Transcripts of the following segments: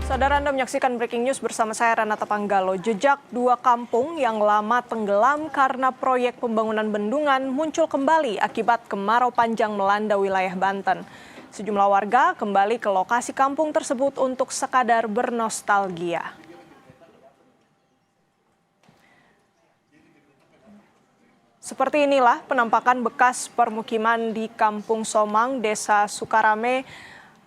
Saudara, Anda menyaksikan Breaking News bersama saya Renata Panggalo. Jejak dua kampung yang lama tenggelam karena proyek pembangunan bendungan muncul kembali akibat kemarau panjang melanda wilayah Banten. Sejumlah warga kembali ke lokasi kampung tersebut untuk sekadar bernostalgia. Seperti inilah penampakan bekas permukiman di Kampung Somang, Desa Sukarame,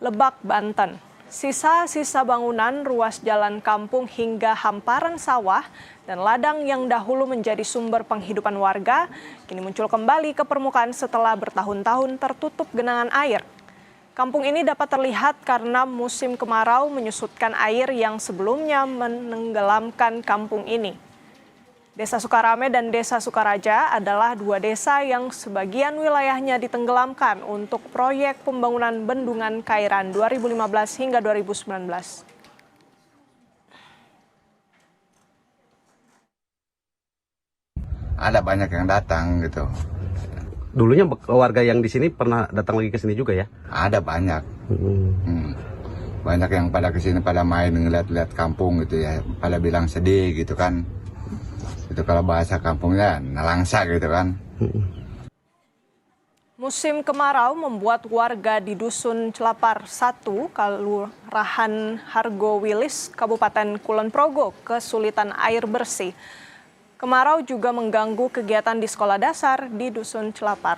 Lebak, Banten. Sisa-sisa bangunan, ruas jalan kampung hingga hamparan sawah dan ladang yang dahulu menjadi sumber penghidupan warga kini muncul kembali ke permukaan setelah bertahun-tahun tertutup genangan air. Kampung ini dapat terlihat karena musim kemarau menyusutkan air yang sebelumnya menenggelamkan kampung ini. Desa Sukarame dan Desa Sukaraja adalah dua desa yang sebagian wilayahnya ditenggelamkan untuk proyek pembangunan bendungan Kairan 2015 hingga 2019. Ada banyak yang datang gitu. Dulunya warga yang di sini pernah datang lagi ke sini juga ya? Ada banyak. Banyak yang pada kesini pada main ngeliat-liat kampung gitu ya. Pada bilang sedih gitu kan. Itu kalau bahasa kampungnya nelangsa gitu kan. Musim kemarau membuat warga di Dusun Celapar 1, Kelurahan Hargo Wilis, Kabupaten Kulon Progo kesulitan air bersih. Kemarau juga mengganggu kegiatan di sekolah dasar di Dusun Celapar.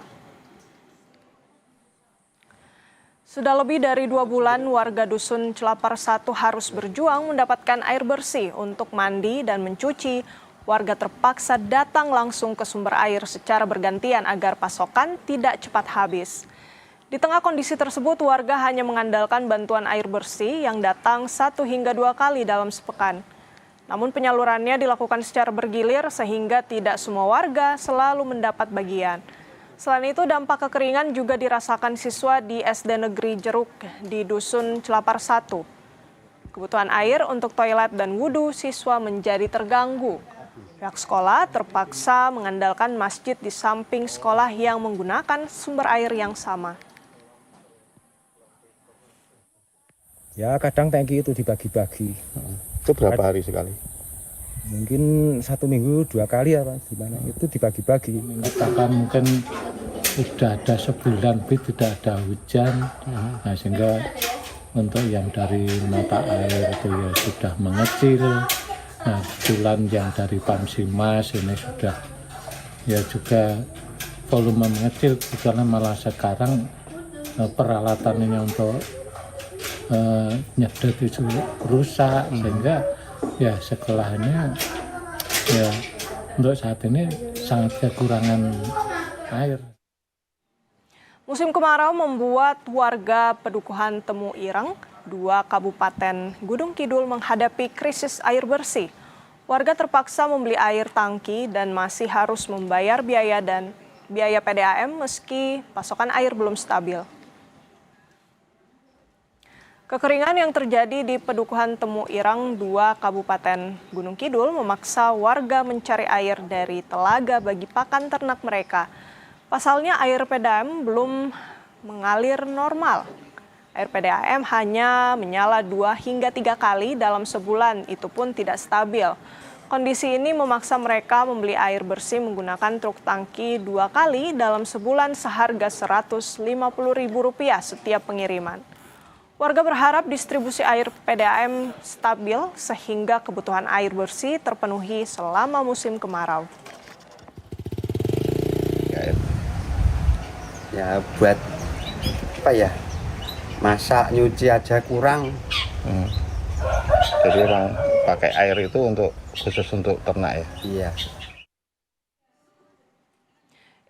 Sudah lebih dari 2 bulan warga Dusun Celapar 1 harus berjuang mendapatkan air bersih untuk mandi dan mencuci. Warga terpaksa datang langsung ke sumber air secara bergantian agar pasokan tidak cepat habis. Di tengah kondisi tersebut, warga hanya mengandalkan bantuan air bersih yang datang 1 hingga 2 kali dalam sepekan. Namun penyalurannya dilakukan secara bergilir sehingga tidak semua warga selalu mendapat bagian. Selain itu, dampak kekeringan juga dirasakan siswa di SD Negeri Jeruk di Dusun Celapar 1. Kebutuhan air untuk toilet dan wudhu siswa menjadi terganggu. Pihak sekolah terpaksa mengandalkan masjid di samping sekolah yang menggunakan sumber air yang sama. Ya kadang tangki itu dibagi-bagi. Itu berapa hari sekali? Mungkin 1 minggu 2 kali ya Pak, gimana itu dibagi-bagi. Katakan mungkin sudah ada sebulan lebih tidak ada hujan, nah sehingga untuk yang dari mata air itu ya sudah mengecil. Nah, kebetulan yang dari Pamsimas ini sudah ya juga volume mengecil, karena malah sekarang peralatan ini untuk nyedot itu rusak, sehingga ya sekolahnya ya untuk saat ini sangat kekurangan air. Musim kemarau membuat warga Pedukuhan Temu Ireng, 2 Kabupaten Gunung Kidul menghadapi krisis air bersih. Warga terpaksa membeli air tangki dan masih harus membayar biaya PDAM meski pasokan air belum stabil. Kekeringan yang terjadi di Pedukuhan Temu Ireng, 2 Kabupaten Gunung Kidul memaksa warga mencari air dari telaga bagi pakan ternak mereka. Pasalnya air PDAM belum mengalir normal. Air PDAM hanya menyala 2 hingga 3 kali dalam sebulan, itu pun tidak stabil. Kondisi ini memaksa mereka membeli air bersih menggunakan truk tangki 2 kali dalam sebulan seharga Rp150.000 setiap pengiriman. Warga berharap distribusi air PDAM stabil sehingga kebutuhan air bersih terpenuhi selama musim kemarau. Ya buat apa ya, masak nyuci aja kurang. Jadi orang pakai air itu untuk khusus untuk ternak ya? Iya.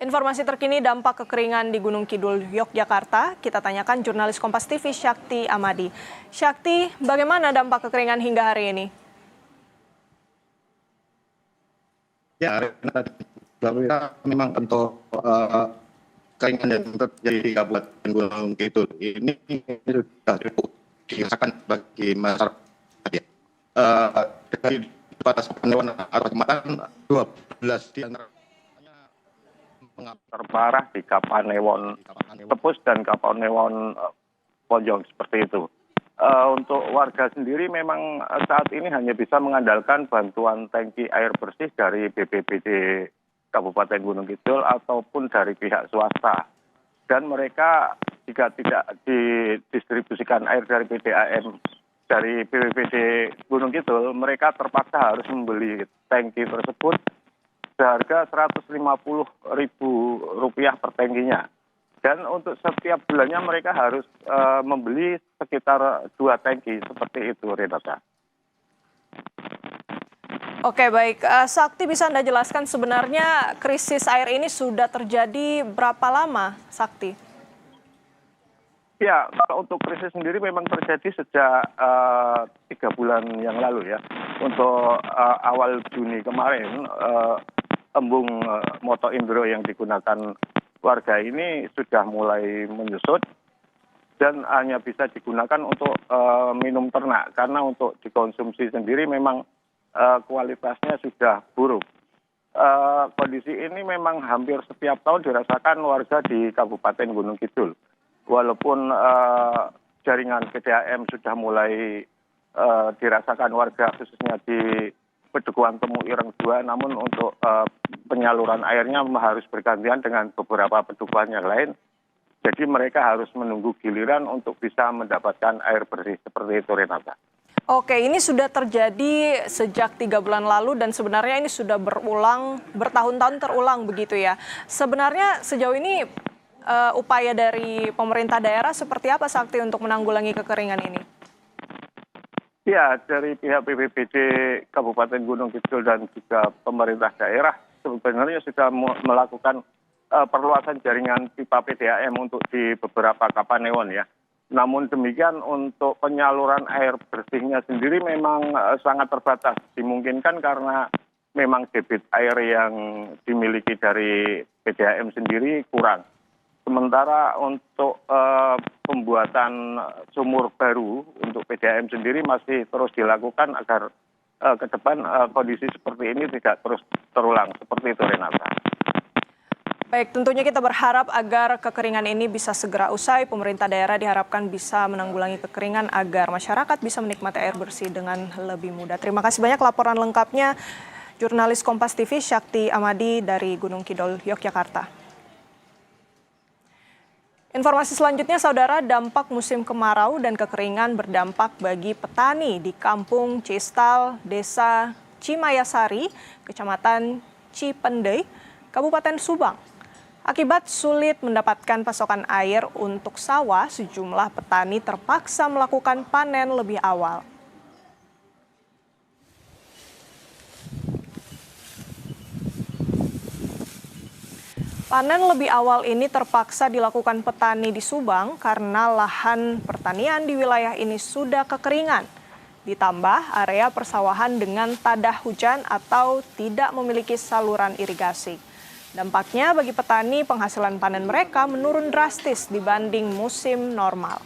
Informasi terkini dampak kekeringan di Gunung Kidul, Yogyakarta, kita tanyakan jurnalis Kompas TV Syakti Amadi. Syakti, bagaimana dampak kekeringan hingga hari ini? Ya, memang untuk kekeringan yang terjadi di Kabupaten Gunung Kidul ini sudah cukup dirasakan bagi masyarakat. Dari batas penerawan atau kecamatan 12 di antaranya terparah di Kapanewon Tepus dan Kapanewon Ponjong seperti itu. Untuk warga sendiri memang saat ini hanya bisa mengandalkan bantuan tangki air bersih dari BPBD Kabupaten Gunung Kidul ataupun dari pihak swasta. Dan mereka jika tidak didistribusikan air dari PDAM dari BPBD Gunung Kidul, mereka terpaksa harus membeli tangki tersebut seharga Rp150.000 per tangkinya. Dan untuk setiap bulannya mereka harus membeli sekitar 2 tangki, seperti itu, Renata. Oke, baik. Sakti, bisa Anda jelaskan sebenarnya krisis air ini sudah terjadi berapa lama, Sakti? Ya, kalau untuk krisis sendiri memang terjadi sejak 3 bulan yang lalu ya. Untuk awal Juni kemarin, embung Moto Indro yang digunakan warga ini sudah mulai menyusut dan hanya bisa digunakan untuk minum ternak, karena untuk dikonsumsi sendiri memang kualitasnya sudah buruk. Kondisi ini memang hampir setiap tahun dirasakan warga di Kabupaten Gunung Kidul. Walaupun jaringan PDAM sudah mulai dirasakan warga, khususnya di Pedukuhan Temu Ireng 2, namun untuk penyaluran airnya harus bergantian dengan beberapa pedukuhan yang lain. Jadi mereka harus menunggu giliran untuk bisa mendapatkan air bersih, seperti itu, Renata. Oke, ini sudah terjadi sejak 3 bulan lalu dan sebenarnya ini sudah berulang, bertahun-tahun terulang begitu ya. Sebenarnya sejauh ini upaya dari pemerintah daerah seperti apa, Sakti, untuk menanggulangi kekeringan ini? Ya, dari pihak BPBD Kabupaten Gunung Kidul dan juga pemerintah daerah sebenarnya sudah melakukan perluasan jaringan pipa PDAM untuk di beberapa Kapanewon ya. Namun demikian untuk penyaluran air bersihnya sendiri memang sangat terbatas. Dimungkinkan karena memang debit air yang dimiliki dari PDAM sendiri kurang. Sementara untuk pembuatan sumur baru untuk PDAM sendiri masih terus dilakukan agar ke depan kondisi seperti ini tidak terus terulang. Seperti itu, Renata. Baik, tentunya kita berharap agar kekeringan ini bisa segera usai. Pemerintah daerah diharapkan bisa menanggulangi kekeringan agar masyarakat bisa menikmati air bersih dengan lebih mudah. Terima kasih banyak laporan lengkapnya jurnalis Kompas TV Syakti Amadi dari Gunung Kidul, Yogyakarta. Informasi selanjutnya, saudara, dampak musim kemarau dan kekeringan berdampak bagi petani di Kampung Cistal, Desa Cimayasari, Kecamatan Cipendei, Kabupaten Subang. Akibat sulit mendapatkan pasokan air untuk sawah, sejumlah petani terpaksa melakukan panen lebih awal. Panen lebih awal ini terpaksa dilakukan petani di Subang karena lahan pertanian di wilayah ini sudah kekeringan. Ditambah area persawahan dengan tadah hujan atau tidak memiliki saluran irigasi. Dampaknya bagi petani, penghasilan panen mereka menurun drastis dibanding musim normal.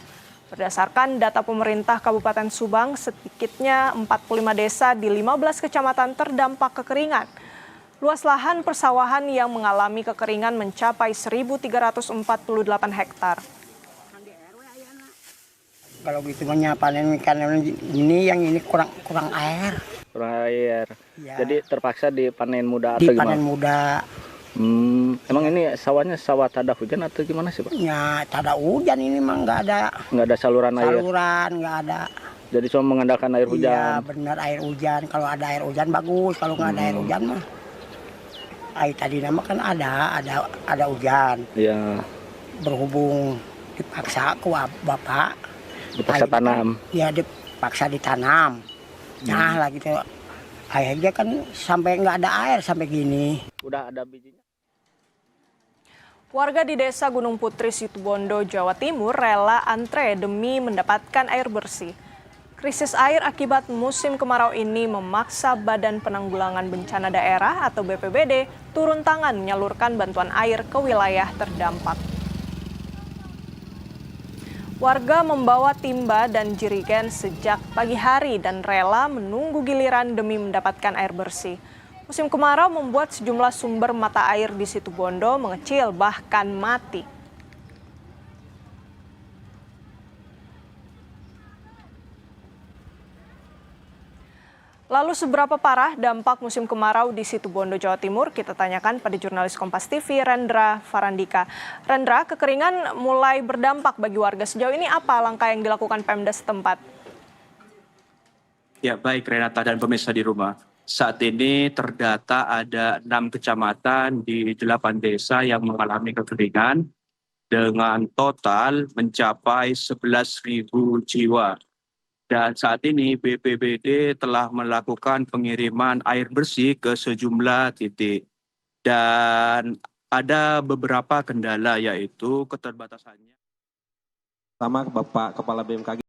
Berdasarkan data pemerintah Kabupaten Subang, sedikitnya 45 desa di 15 kecamatan terdampak kekeringan. Luas lahan persawahan yang mengalami kekeringan mencapai 1.348 hektar. Kalau gitu panen ikan ini yang ini kurang air. Kurang air. Ya. Jadi terpaksa dipanen muda atau dipanen gimana? Muda. Emang ini sawahnya sawah tadah hujan atau gimana sih, Pak? Ya, tadah hujan ini mah nggak ada saluran air. Saluran nggak ada. Jadi cuma mengandalkan air hujan. Iya, benar air hujan. Kalau ada air hujan bagus. Kalau nggak ada air hujan mah. Air tadi nama kan ada hujan. Iya. Berhubung dipaksa ke bapak. Dipaksa tanam. Ya dipaksa ditanam. Nah lah gitu. Akhirnya kan sampai nggak ada air sampai gini. Udah ada bijinya. Warga di Desa Gunung Putri, Situbondo, Jawa Timur rela antre demi mendapatkan air bersih. Krisis air akibat musim kemarau ini memaksa Badan Penanggulangan Bencana Daerah atau BPBD turun tangan menyalurkan bantuan air ke wilayah terdampak. Warga membawa timba dan jerigen sejak pagi hari dan rela menunggu giliran demi mendapatkan air bersih. Musim kemarau membuat sejumlah sumber mata air di Situbondo mengecil bahkan mati. Lalu seberapa parah dampak musim kemarau di Situbondo, Jawa Timur? Kita tanyakan pada jurnalis Kompas TV, Rendra Farandika. Rendra, kekeringan mulai berdampak bagi warga. Sejauh ini apa langkah yang dilakukan Pemda setempat? Ya, baik Renata dan pemirsa di rumah. Saat ini terdata ada 6 kecamatan di 8 desa yang mengalami kekeringan dengan total mencapai 11.000 jiwa. Dan saat ini BPBD telah melakukan pengiriman air bersih ke sejumlah titik. Dan ada beberapa kendala, yaitu keterbatasannya. Sama Bapak Kepala BMKG.